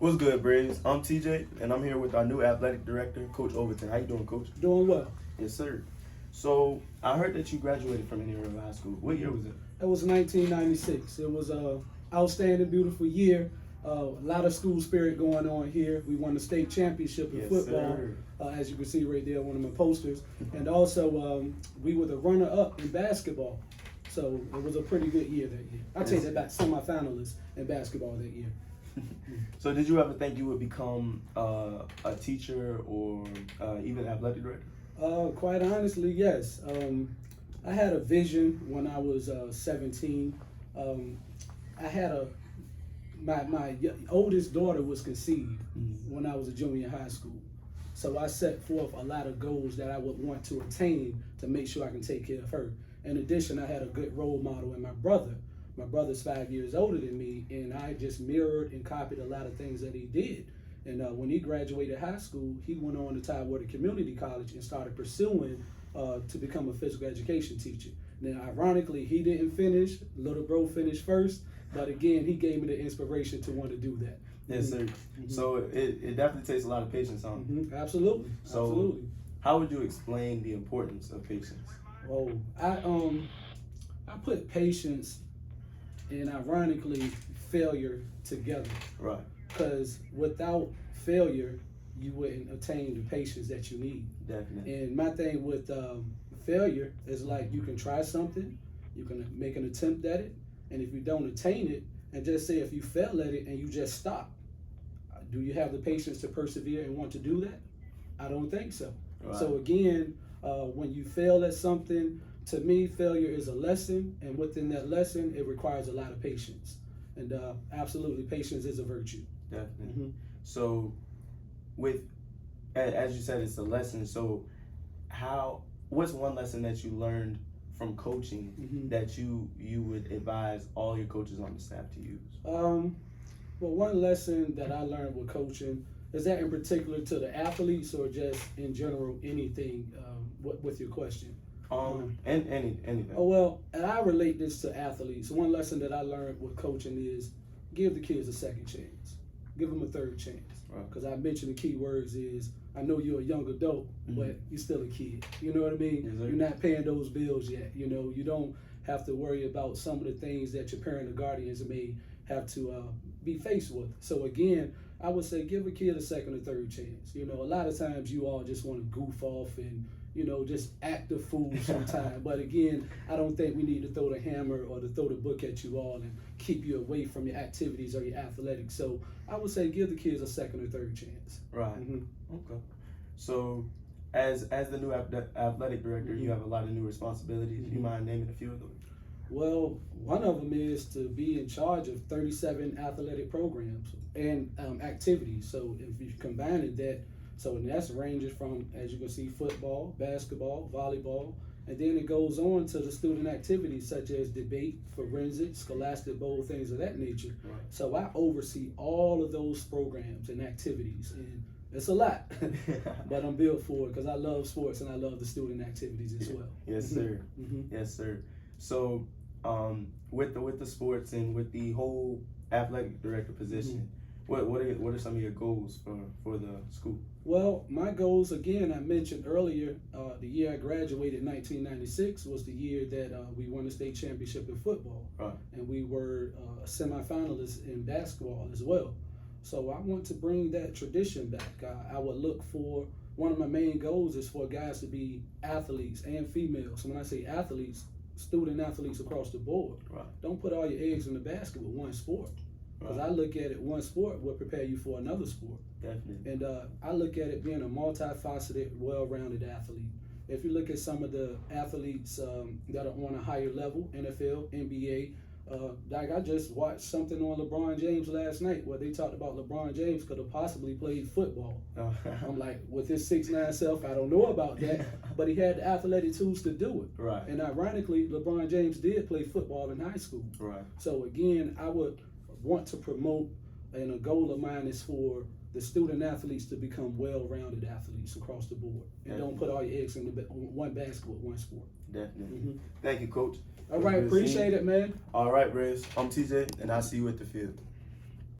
What's good, Braves? I'm TJ, and I'm here with our new athletic director, Coach Overton. How you doing, Coach? Doing well. Yes, sir. So I heard that you graduated from Indian River High School. What year was it? It was 1996. It was a outstanding, beautiful year. A lot of school spirit going on here. We won the state championship in Yes, football, sir. as you can see right there, one of my posters. And also, we were the runner-up in basketball. So it was a pretty good year that year. I take that back, semifinalists in basketball that year. So did you ever think you would become a teacher or even athletic director? Quite honestly, yes. I had a vision when I was 17. I had my oldest daughter was conceived when I was a junior in high school. So I set forth a lot of goals that I would want to attain to make sure I can take care of her. In addition, I had a good role model in my brother. My brother's 5 years older than me, and I just mirrored and copied a lot of things that he did. And when he graduated high school, he went on to Tidewater Community College and started pursuing to become a physical education teacher. Now, ironically, he didn't finish. Little bro finished first, but again, he gave me the inspiration to want to do that. Yes, sir. So it definitely takes a lot of patience, huh? Absolutely. So Absolutely. how would you explain the importance of patience? Oh, I put patience and ironically failure together. Right. Because without failure, you wouldn't attain the patience that you need. Definitely. And my thing with failure is like you can try something, you can make an attempt at it, and if you don't attain it, and just say if you fail at it and you just stop, do you have the patience to persevere and want to do that? I don't think so. Right. So again, when you fail at something, to me, failure is a lesson, and within that lesson, it requires a lot of patience. And absolutely, patience is a virtue. Definitely. So, as you said, it's a lesson. So, what's one lesson that you learned from coaching that you would advise all your coaches on the staff to use? Well, one lesson that I learned with coaching is that in particular to the athletes or just in general anything with your question. And anything. Oh, well, and I relate this to athletes. One lesson that I learned with coaching is give the kids a second chance. Give them a third chance. Because I mentioned the key words is, I know you're a young adult, but you're still a kid. You know what I mean? Yes, you're not paying those bills yet. You know, you don't have to worry about some of the things that your parent or guardians may have to be faced with. So again, I would say give a kid a second or third chance. You know, a lot of times you all just want to goof off and, you know, just act a fool sometimes. But again, I don't think we need to throw the hammer or to throw the book at you all and keep you away from your activities or your athletics. So I would say give the kids a second or third chance. Right. Okay. So as the new athletic director, you have a lot of new responsibilities. You mind naming a few of them? Well, one of them is to be in charge of 37 athletic programs and activities. So if you combine it, so that's ranges from, as you can see, football, basketball, volleyball, and then it goes on to the student activities such as debate, forensics, scholastic bowl, things of that nature. Right. So I oversee all of those programs and activities, and it's a lot, but I'm built for it because I love sports and I love the student activities as well. Yes, sir. Yes, sir. So with the sports and with the whole athletic director position, what are some of your goals for the school? Well, my goals, again, I mentioned earlier, the year I graduated in 1996 was the year that we won the state championship in football. Right. And we were semifinalists in basketball as well. So I want to bring that tradition back. I would look for, one of my main goals is for guys to be athletes and females. So when I say athletes, student athletes across the board. Right. Don't put all your eggs in the basket with one sport. Because I look at it, one sport will prepare you for another sport. Definitely. And I look at it being a multifaceted, well-rounded athlete. If you look at some of the athletes that are on a higher level, NFL, NBA, like I just watched something on LeBron James last night where they talked about LeBron James could have possibly played football. I'm like, with his 6'9" self, I don't know about that, but he had the athletic tools to do it. Right. And ironically, LeBron James did play football in high school. Right. So again, I would want to promote, and a goal of mine is for the student athletes to become well-rounded athletes across the board, and don't put all your eggs in one basket with one sport. Definitely. Thank you, Coach. All right, appreciate it, man. All right, Braves. I'm TJ, and I'll see you at the field.